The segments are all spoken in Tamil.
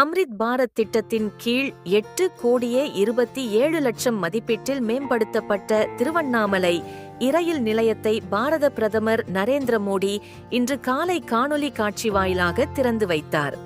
அம்ரித் பாரத் திட்டத்தின் கீழ் 8,27,00,000 மதிப்பீட்டில் மேம்படுத்தப்பட்ட திருவண்ணாமலை இரயில் நிலையத்தை பாரத பிரதமர் நரேந்திர மோடி இன்று காலை காணொலி காட்சி வாயிலாக திறந்து வைத்தார்.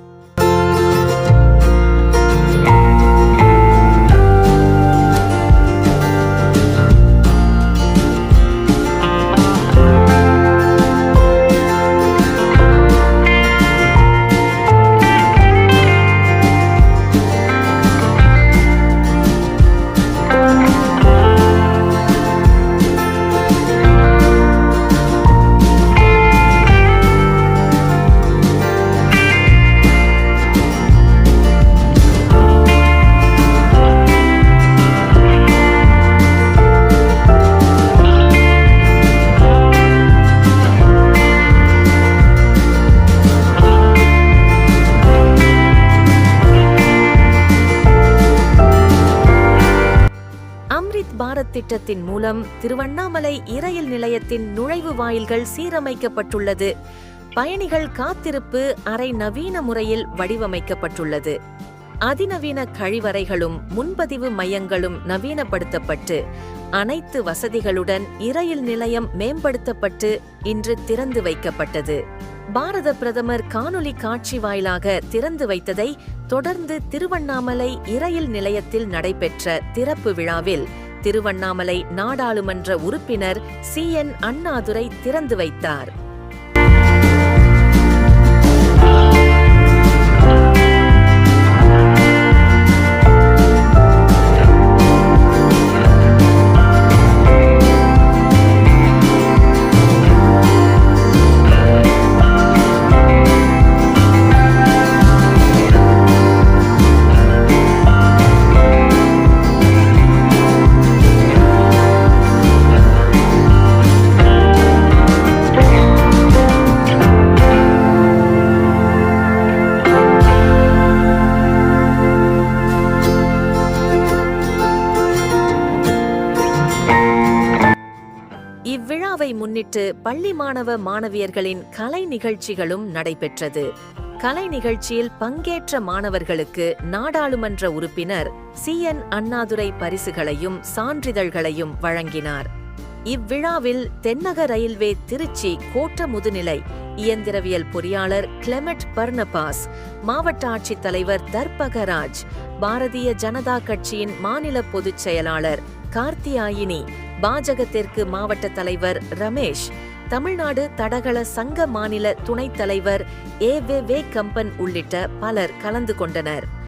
அம்ரித் பாரத் திட்டத்தின் மூலம் திருவண்ணாமலை இரயில் நிலையத்தின் நுழைவு வாயில்கள் சீரமைக்கப்பட்டுள்ளது. பயணிகள் காத்திருப்பு அறை நவீன முறையில் வடிவமைக்கப்பட்டுள்ளது. அதிநவீன கழிவறைகளும் முன்பதிவு மையங்களும் நவீனப்படுத்தப்பட்டு அனைத்து வசதிகளுடன் இரயில் நிலையம் மேம்படுத்தப்பட்டு இன்று திறந்து வைக்கப்பட்டது. பாரத பிரதமர் காணொலி காட்சி வாயிலாக திறந்து வைத்ததை தொடர்ந்து திருவண்ணாமலை இரயில் நிலையத்தில் நடைபெற்ற திறப்பு விழாவில் திருவண்ணாமலை நாடாளுமன்ற உறுப்பினர் CN அண்ணாதுரை திறந்து வைத்தார். இவ்விழாவை முன்னிட்டு பள்ளி மாணவ மாணவியர்களின் கலை நிகழ்ச்சிகளும் நடைபெற்றது. கலை நிகழ்ச்சியில் பங்கேற்ற மாணவர்களுக்கு நாடாளுமன்ற உறுப்பினர் CN அண்ணாதுரை பரிசுகளையும் சான்றிதழ்களையும் வழங்கினார். இவ்விழாவில் தென்னக ரயில்வே திருச்சி கோட்ட முதுநிலை இயந்திரவியல் பொறியாளர் கிளெமெட் பர்னபாஸ், மாவட்ட ஆட்சித்தலைவர் தர்பகராஜ், பாரதிய ஜனதா கட்சியின் மாநில பொதுச் செயலாளர் கார்த்தியாயினி, பாஜக தெற்கு மாவட்ட தலைவர் ரமேஷ், தமிழ்நாடு தடகள சங்க மாநில துணைத் தலைவர் AV கம்பன் உள்ளிட்ட பலர் கலந்து கொண்டனர்.